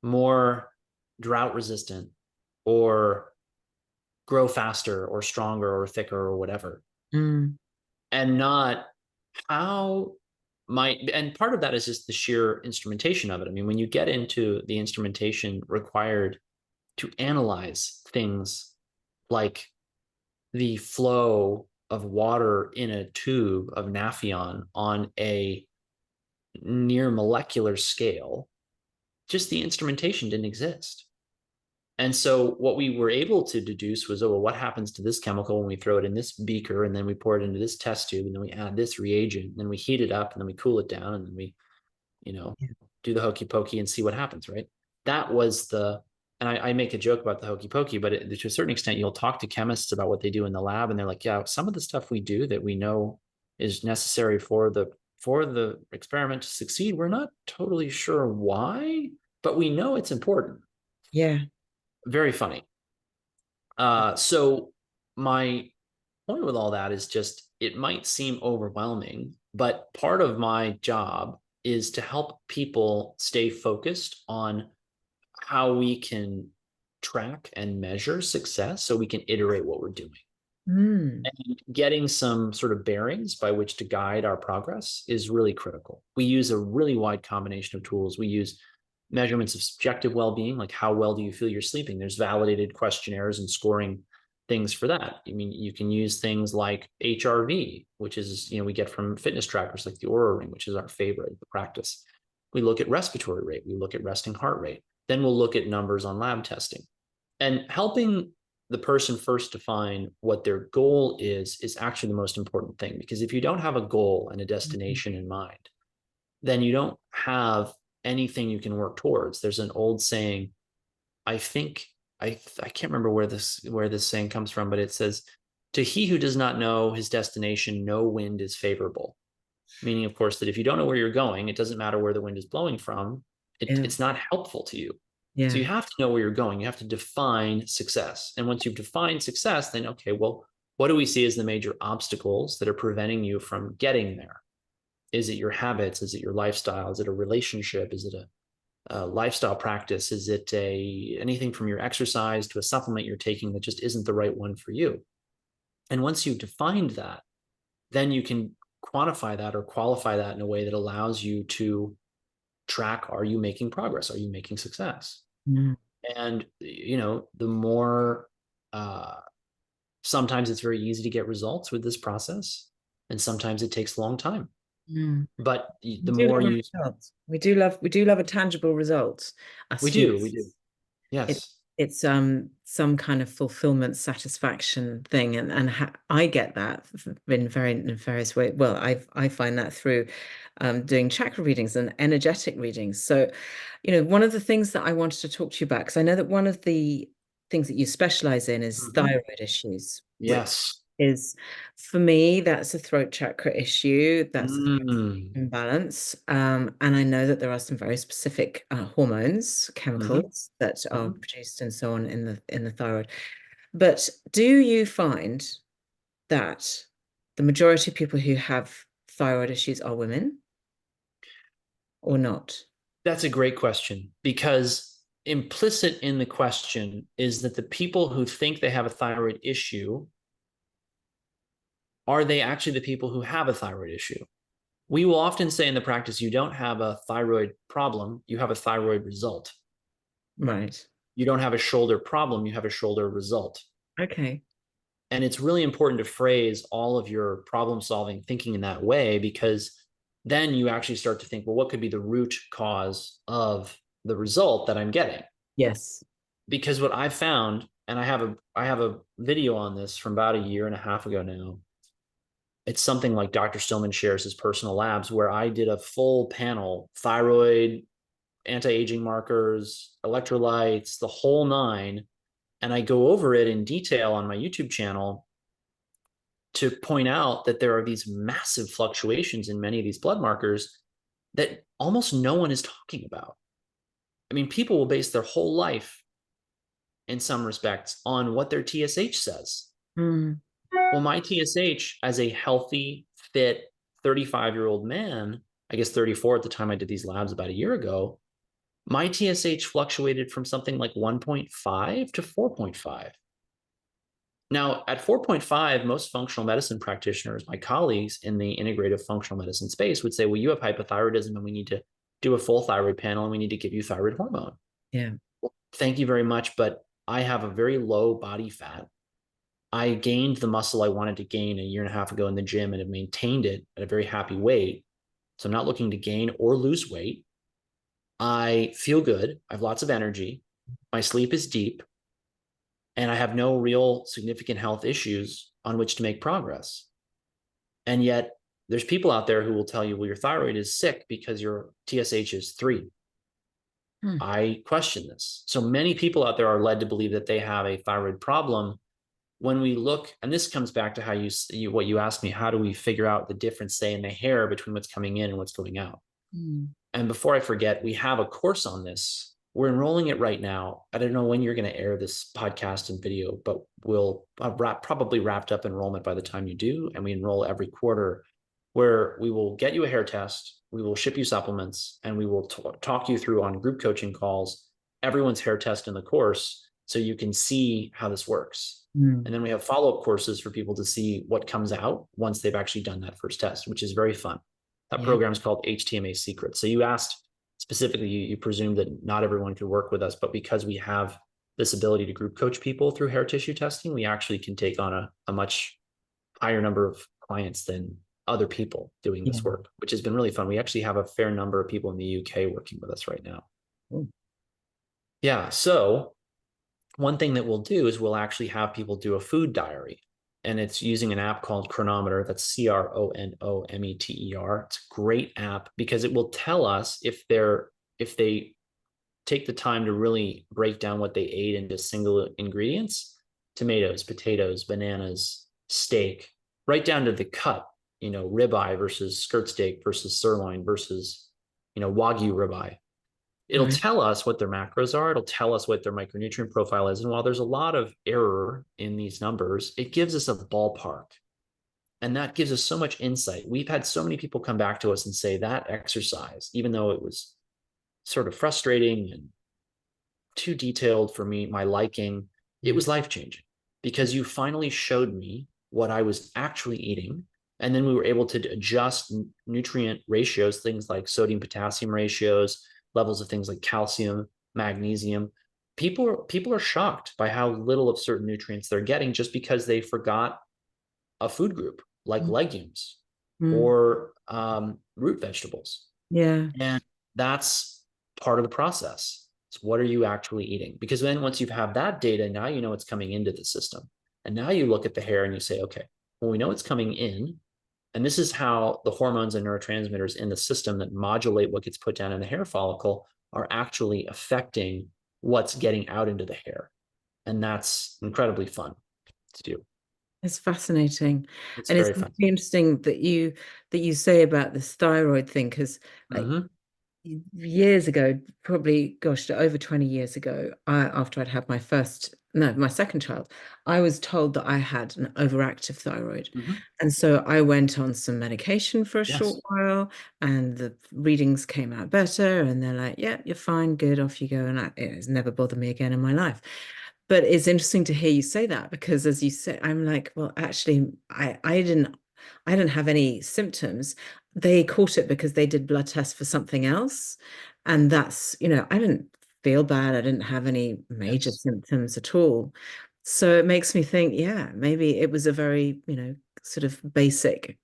more drought resistant or grow faster or stronger or thicker or whatever? Mm, And not how and part of that is just the sheer instrumentation of it. I mean, when you get into the instrumentation required to analyze things like the flow of water in a tube of Naphion on a near molecular scale, just the instrumentation didn't exist. And so what we were able to deduce was, oh, well, what happens to this chemical when we throw it in this beaker and then we pour it into this test tube and then we add this reagent and then we heat it up and then we cool it down and then we, you know, do the hokey pokey and see what happens, right? That was and I make a joke about the hokey pokey, but to a certain extent, you'll talk to chemists about what they do in the lab and they're like, yeah, some of the stuff we do that we know is necessary for the experiment to succeed, we're not totally sure why, but we know it's important. yeah. very funny. So my point with all that is just it might seem overwhelming, but part of my job is to help people stay focused on how we can track and measure success so we can iterate what we're doing. Mm. And getting some sort of bearings by which to guide our progress is really critical. We use a really wide combination of tools. We use measurements of subjective well-being, like how well do you feel you're sleeping? There's validated questionnaires and scoring things for that. I mean, you can use things like HRV, which is, we get from fitness trackers like the Aura Ring, which is our favorite, the practice. We look at respiratory rate, we look at resting heart rate. Then we'll look at numbers on lab testing. And helping the person first define what their goal is actually the most important thing. Because if you don't have a goal and a destination in mind, then you don't have anything you can work towards. There's an old saying, I think I can't remember where this saying comes from, but it says, to he who does not know his destination, no wind is favorable. Meaning, of course, that if you don't know where you're going, it doesn't matter where the wind is blowing from. Yeah. It's not helpful to you. So Yeah. you have to know where you're going. You have to define success. And once you've defined success, then, okay, well, what do we see as the major obstacles that are preventing you from getting there? Is it your habits? Is it your lifestyle? Is it a relationship? Is it a lifestyle practice? Is it anything from your exercise to a supplement you're taking that just isn't the right one for you? And once you've defined that, then you can quantify that or qualify that in a way that allows you to track, are you making progress? Are you making success? Mm. And, the more, sometimes it's very easy to get results with this process. And sometimes it takes a long time. Mm. But We the do more love a you, result. We do love a tangible result as we do. humans. It, Yes. it's some kind of fulfillment, satisfaction thing, and I get that in various ways. Well, I find that through doing chakra readings and energetic readings. So, one of the things that I wanted to talk to you about, because I know that one of the things that you specialize in is Mm-hmm. thyroid issues, which Yes. is, for me, that's a throat chakra issue. That's a Mm. imbalance. And I know that there are some very specific hormones, Mm-hmm. chemicals that are Mm-hmm. produced and so on in the thyroid. But do you find that the majority of people who have thyroid issues are women or not? That's a great question, because implicit in the question is that the people who think they have a thyroid issue, are they actually the people who have a thyroid issue? We will often say in the practice, you don't have a thyroid problem, you have a thyroid result. Right. You don't have a shoulder problem, you have a shoulder result. Okay. And it's really important to phrase all of your problem solving thinking in that way, because then you actually start to think, well, what could be the root cause of the result that I'm getting? Yes. Because what I found, and I have a video on this from about a year and a half ago now. It's something like Dr. Stillman shares his personal labs, where I did a full panel, thyroid, anti-aging markers, electrolytes, the whole nine. And I go over it in detail on my YouTube channel to point out that there are these massive fluctuations in many of these blood markers that almost no one is talking about. I mean, people will base their whole life in some respects on what their TSH says. Mm. Well, my TSH as a healthy, fit 35-year-old man, I guess 34 at the time I did these labs about a year ago, my TSH fluctuated from something like 1.5 to 4.5. Now, at 4.5, most functional medicine practitioners, my colleagues in the integrative functional medicine space, would say, well, you have hypothyroidism and we need to do a full thyroid panel and we need to give you thyroid hormone. Yeah. Well, thank you very much, but I have a very low body fat. I gained the muscle I wanted to gain a year and a half ago in the gym and have maintained it at a very happy weight. So I'm not looking to gain or lose weight. I feel good. I have lots of energy. My sleep is deep. And I have no real significant health issues on which to make progress. And yet there's people out there who will tell you, well, your thyroid is sick because your TSH is 3. Hmm. I question this. So many people out there are led to believe that they have a thyroid problem. When we look, and this comes back to how what you asked me, how do we figure out the difference, say, in the hair between what's coming in and what's going out? Mm. And before I forget, we have a course on this we're enrolling it right now. I don't know when you're going to air this podcast and video, but we'll probably wrapped up enrollment by the time you do. And we enroll every quarter, where we will get you a hair test, we will ship you supplements, and we will talk you through on group coaching calls everyone's hair test in the course, so you can see how this works. Mm. And then we have follow-up courses for people to see what comes out once they've actually done that first test, which is very fun. That Yeah. program is called HTMA Secrets. So you asked specifically, you presumed that not everyone could work with us, but because we have this ability to group coach people through hair tissue testing, we actually can take on a much higher number of clients than other people doing Yeah. this work, which has been really fun. We actually have a fair number of people in the UK working with us right now. Mm. Yeah. So one thing that we'll do is we'll actually have people do a food diary, and it's using an app called Chronometer. That's Chronometer. It's a great app because it will tell us if they take the time to really break down what they ate into single ingredients: tomatoes, potatoes, bananas, steak, right down to the cut, ribeye versus skirt steak versus sirloin versus, Wagyu ribeye. It'll Right. tell us what their macros are. It'll tell us what their micronutrient profile is. And while there's a lot of error in these numbers, it gives us a ballpark. And that gives us so much insight. We've had so many people come back to us and say that exercise, even though it was sort of frustrating and too detailed for me, my liking, it Yeah. was life changing because you finally showed me what I was actually eating. And then we were able to adjust nutrient ratios, things like sodium potassium ratios, levels of things like calcium, magnesium. People are shocked by how little of certain nutrients they're getting just because they forgot a food group like Mm. legumes Mm. or root vegetables. Yeah. And that's part of the process. It's what are you actually eating? Because then once you have that data, now you know it's coming into the system. And now you look at the hair and you say, okay, well, we know it's coming in. And this is how the hormones and neurotransmitters in the system that modulate what gets put down in the hair follicle are actually affecting what's getting out into the hair. And that's incredibly fun to do. It's fascinating. It's And it's very fun. really interesting that you say about this thyroid thing, because like Mm-hmm. years ago, probably, gosh, over 20 years ago, after I'd had my second child, I was told that I had an overactive thyroid. Mm-hmm. And so I went on some medication for a short Yes. while, and the readings came out better. And they're like, yeah, you're fine, good, off you go. And it's never bothered me again in my life. But it's interesting to hear you say that, because as you say, I'm like, well, actually, I didn't have any symptoms. They caught it because they did blood tests for something else. And that's, I didn't feel bad. I didn't have any major Yes. symptoms at all. So it makes me think, yeah, maybe it was a very, sort of basic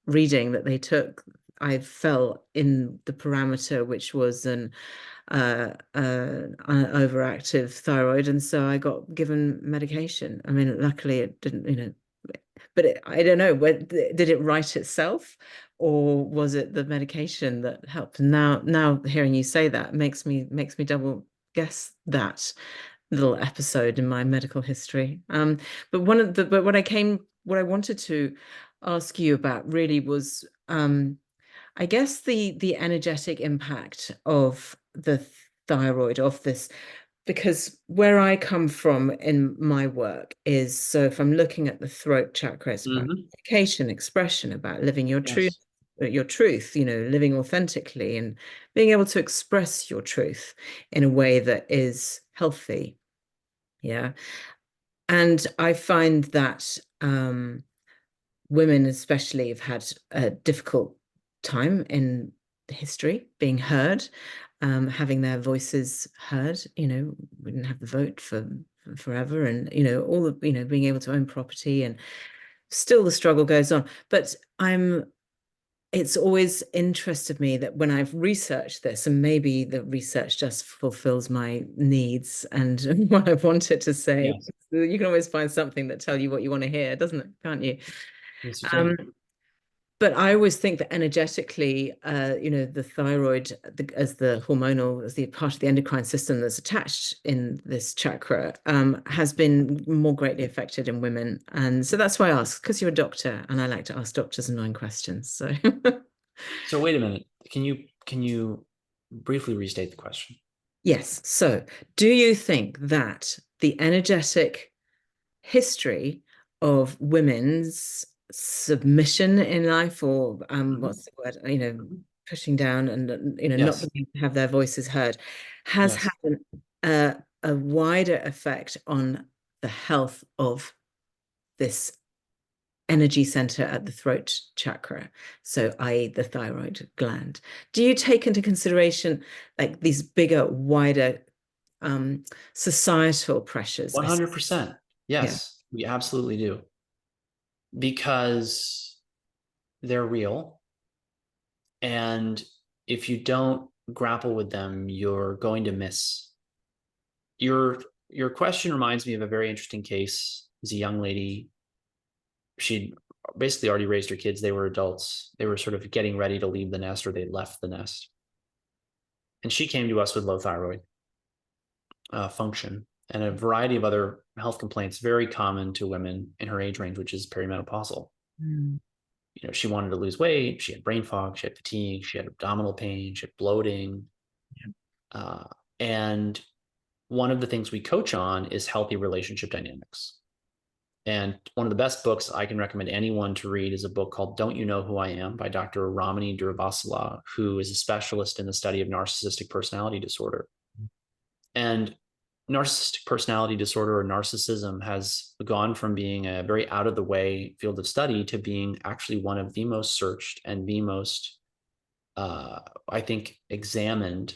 reading that they took. I fell in the parameter, which was an overactive thyroid, and so I got given medication. I mean, luckily it didn't, but I don't know, did it write itself, or was it the medication that helped? Now hearing you say that makes me double guess that little episode in my medical history. But what I wanted to ask you about really was, I guess the energetic impact of the thyroid, of this, because where I come from in my work is, so if I'm looking at the throat chakra, it's about Mm-hmm. communication, expression, about living Yes. your truth, living authentically and being able to express your truth in a way that is healthy. Yeah. And I find that women especially have had a difficult time in history being heard, having their voices heard. We didn't have the vote for forever, and all of being able to own property, and still the struggle goes on. But it's always interested me that when I've researched this, and maybe the research just fulfills my needs and what I wanted to say. Yes. You can always find something that tell you what you want to hear, doesn't it? Can't you? Yes, you Um, can. but I always think that energetically, the thyroid, as the hormonal, as the part of the endocrine system that's attached in this chakra, has been more greatly affected in women. And so that's why I ask, because you're a doctor, and I like to ask doctors annoying questions. So, So wait a minute. Can you briefly restate the question? Yes. So, do you think that the energetic history of women's submission in life, or Mhm. what's the word, Mhm. pushing down and not Yes. being able to have their voices heard, has had Yes. a wider effect on the health of this energy center at the throat chakra, so i.e. the thyroid gland? Do you take into consideration like these bigger, wider um, societal pressures? 100%. Yeah. Yes, we absolutely do. Because they're real. And if you don't grapple with them, you're going to miss. Your question reminds me of a very interesting case. As a young lady, she'd basically already raised her kids. They were adults. They were sort of getting ready to leave the nest, or they left the nest. And she came to us with low thyroid function and a variety of other health complaints, very common to women in her age range, which is perimenopausal. Mm. She wanted to lose weight. She had brain fog. She had fatigue. She had abdominal pain. She had bloating. Yeah. Uh, and one of the things we coach on is healthy relationship dynamics. And one of the best books I can recommend anyone to read is a book called Don't You Know Who I Am by Dr. Ramani Durvasula, who is a specialist in the study of narcissistic personality disorder. And narcissistic personality disorder, or narcissism, has gone from being a very out of the way field of study to being actually one of the most searched and the most, I think, examined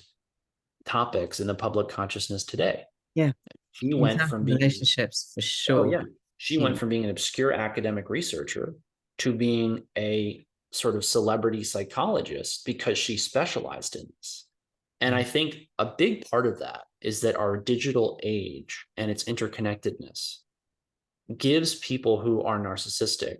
topics in the public consciousness today. Yeah. She In went healthy from being, relationships, for oh, sure. yeah, she Yeah. went from being an obscure academic researcher to being a sort of celebrity psychologist because she specialized in this. And I think a big part of that is that our digital age and its interconnectedness gives people who are narcissistic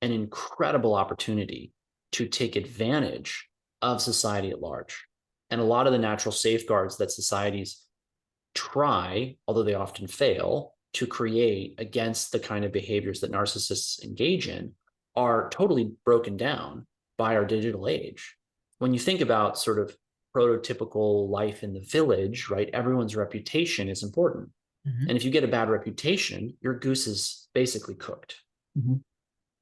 an incredible opportunity to take advantage of society at large. And a lot of the natural safeguards that societies try, although they often fail, to create against the kind of behaviors that narcissists engage in are totally broken down by our digital age. When you think about sort of prototypical life in the village, right, everyone's reputation is important. Mhm. And if you get a bad reputation, your goose is basically cooked. Mhm.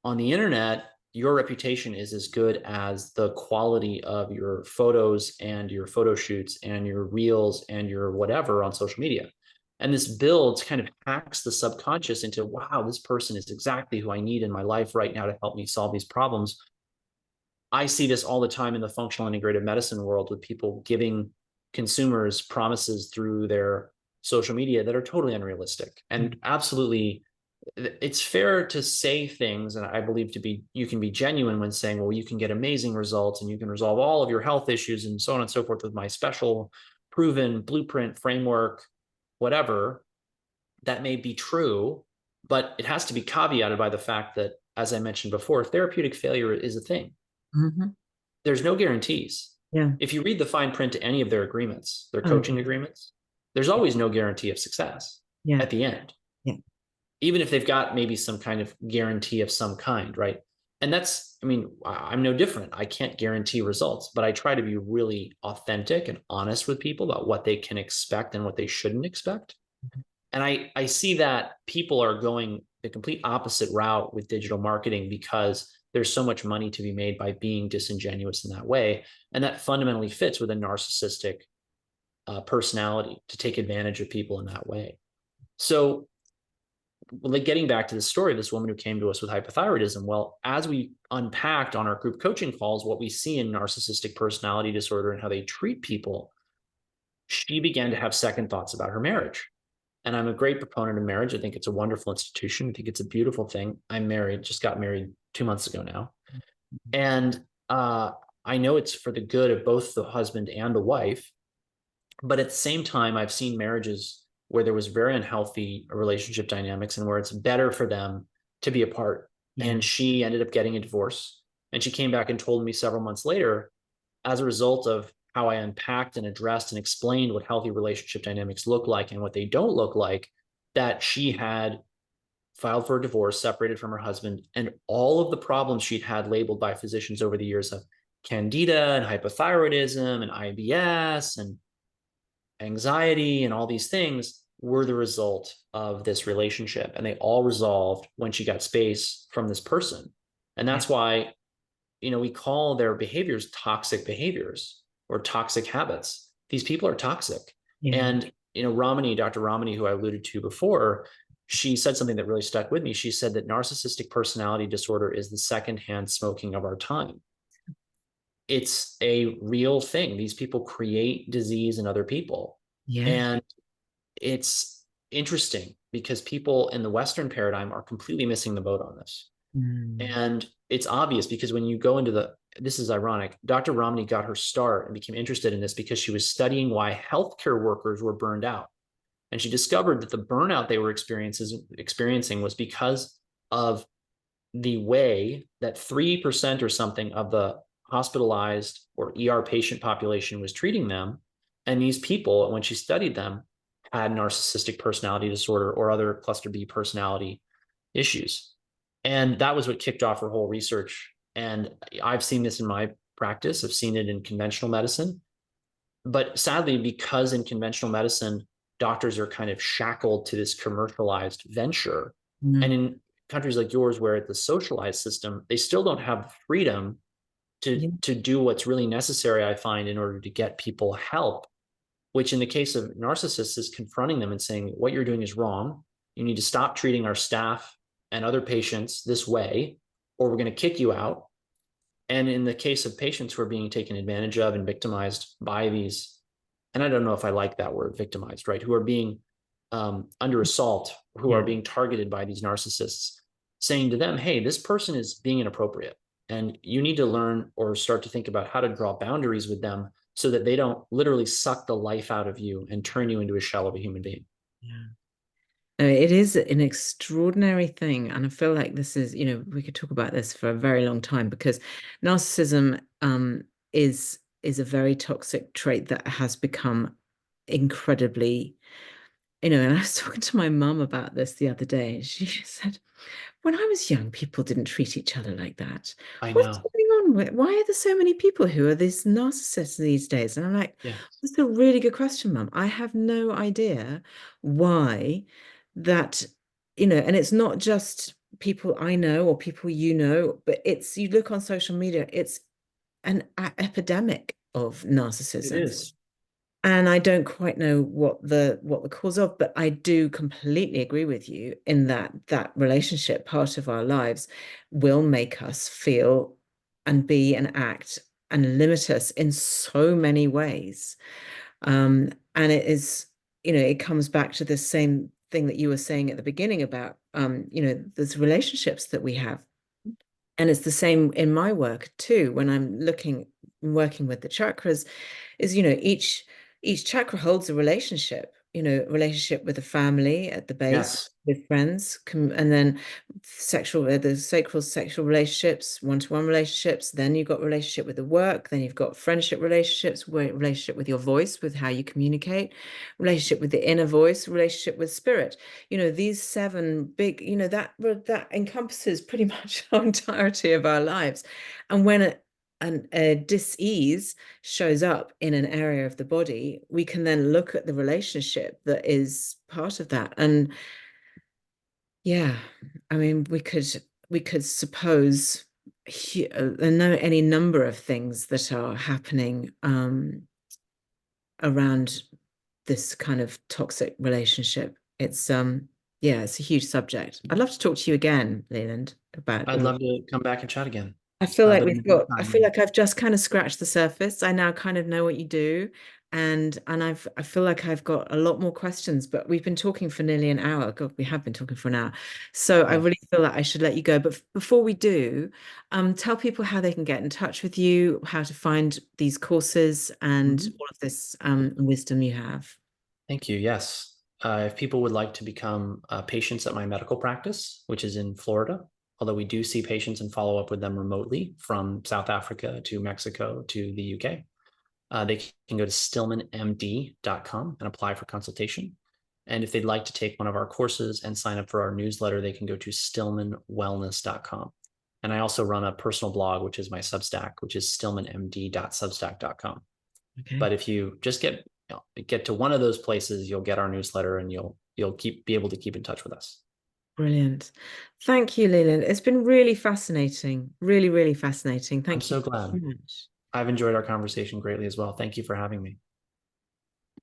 On the internet, your reputation is as good as the quality of your photos and your photo shoots and your reels and your whatever on social media. And this builds, kind of hacks the subconscious into, wow, this person is exactly who I need in my life right now to help me solve these problems. I see this all the time in the functional integrative medicine world with people giving consumers promises through their social media that are totally unrealistic and absolutely. It's fair to say things, and I believe to be, you can be genuine when saying, well, you can get amazing results and you can resolve all of your health issues and so on and so forth with my special proven blueprint framework, whatever. That may be true, but it has to be caveated by the fact that, as I mentioned before, therapeutic failure is a thing. Mhm. There's no guarantees. Yeah. If you read the fine print to any of their agreements, their Oh, coaching agreements, there's always no guarantee of success yeah. at the end, Yeah. even if they've got maybe some kind of guarantee of some kind, right? And that's, I mean, I'm no different. I can't guarantee results, but I try to be really authentic and honest with people about what they can expect and what they shouldn't expect. And I see that people are going the complete opposite route with digital marketing because there's so much money to be made by being disingenuous in that way. And that fundamentally fits with a narcissistic personality to take advantage of people in that way. So, like, getting back to the story of this woman who came to us with hypothyroidism, well, as we unpacked on our group coaching calls what we see in narcissistic personality disorder and how they treat people, she began to have second thoughts about her marriage. And I'm a great proponent of marriage. I think it's a wonderful institution. I think it's a beautiful thing. I'm married, just got married 2 months ago now. And I know it's for the good of both the husband and the wife. But at the same time, I've seen marriages where there was very unhealthy relationship dynamics and where it's better for them to be apart. Yeah. And she ended up getting a divorce. And she came back and told me several months later, as a result of how I unpacked and addressed and explained what healthy relationship dynamics look like and what they don't look like, that she had filed for a divorce, separated from her husband, and all of the problems she'd had labeled by physicians over the years of candida and hypothyroidism and IBS and anxiety and all these things were the result of this relationship. And they all resolved when she got space from this person. And Yeah. that's why, we call their behaviors toxic behaviors or toxic habits. These people are toxic. Yeah. And, Dr. Ramani, who I alluded to before, she said something that really stuck with me. She said that narcissistic personality disorder is the secondhand smoking of our time. It's a real thing. These people create disease in other people. Yeah. And it's interesting because people in the Western paradigm are completely missing the boat on this. Mm. And it's obvious because when you go into this is ironic. Dr. Ramani got her start and became interested in this because she was studying why healthcare workers were burned out. And she discovered that the burnout they were experiencing was because of the way that 3% or something of the hospitalized or ER patient population was treating them. And these people, when she studied them, had narcissistic personality disorder or other cluster B personality issues. And that was what kicked off her whole research. And I've seen this in my practice, I've seen it in conventional medicine. But sadly, because in conventional medicine, doctors are kind of shackled to this commercialized venture. And Mm. in countries like yours, where it's the socialized system, they still don't have the freedom Yeah. to do what's really necessary, I find, in order to get people help, which in the case of narcissists is confronting them and saying, what you're doing is wrong. You need to stop treating our staff and other patients this way, or we're going to kick you out. And in the case of patients who are being taken advantage of and victimized by these, and I don't know if I like that word, victimized, right? Who are being under assault, who are Yeah. being targeted by these narcissists, saying to them, hey, this person is being inappropriate. And you need to learn or start to think about how to draw boundaries with them so that they don't literally suck the life out of you and turn you into a shell of a human being. Yeah. No, it is an extraordinary thing. And I feel like this is, we could talk about this for a very long time because narcissism is a very toxic trait that has become incredibly, and I was talking to my mum about this the other day. She said, when I was young, people didn't treat each other like that. I What's know. going on with, why are there so many people who are these narcissists these days? And I'm like, Yeah. that's a really good question, Mum. I have no idea why that, and it's not just people I know or people but it's, you look on social media, it's an epidemic of It narcissism. is. And I don't quite know what the cause of, but I do completely agree with you in that relationship part of our lives will make us feel and be and act and limit us in so many ways. And it is, it comes back to the same thing that you were saying at the beginning about, there's relationships that we have. And it's the same in my work too, when I'm working with the chakras is each chakra holds a relationship, relationship with a family at the base, Yes. with friends, and then the sacral sexual relationships, one-to-one relationships. Then you've got relationship with the work. Then you've got friendship relationships, relationship with your voice, with how you communicate, relationship with the inner voice, relationship with spirit. These seven big, that encompasses pretty much the entirety of our lives. And when a dis-ease shows up in an area of the body, we can then look at the relationship that is part of that. And yeah, I mean, we could suppose know any number of things that are happening around this kind of toxic relationship. Yeah, it's a huge subject. I'd love to talk to you again, Leland, about I'd all of. love to come back and chat again. I feel like But in the I meantime, feel like I've just kind of scratched the surface. I now kind of know what you do. And I feel like I've got a lot more questions, but we've been talking for nearly an hour. God, we have been talking for an hour. So I yeah. really feel like I should let you go. But before we do, tell people how they can get in touch with you, how to find these courses and Mhm. all of this wisdom you have. Thank you. Yes. If people would like to become patients at my medical practice, which is in Florida, although we do see patients and follow up with them remotely from South Africa to Mexico to the UK, they can go to stillmanmd.com and apply for consultation. And if they'd like to take one of our courses and sign up for our newsletter, they can go to stillmanwellness.com. And I also run a personal blog, which is my Substack, which is stillmanmd.substack.com. Okay. But if you just get get to one of those places, you'll get our newsletter and you'll be able to keep in touch with us. Brilliant. Thank you, Leland. It's been really fascinating. Really, really fascinating. I'm Thank you so so glad. much. I've enjoyed our conversation greatly as well. Thank you for having me.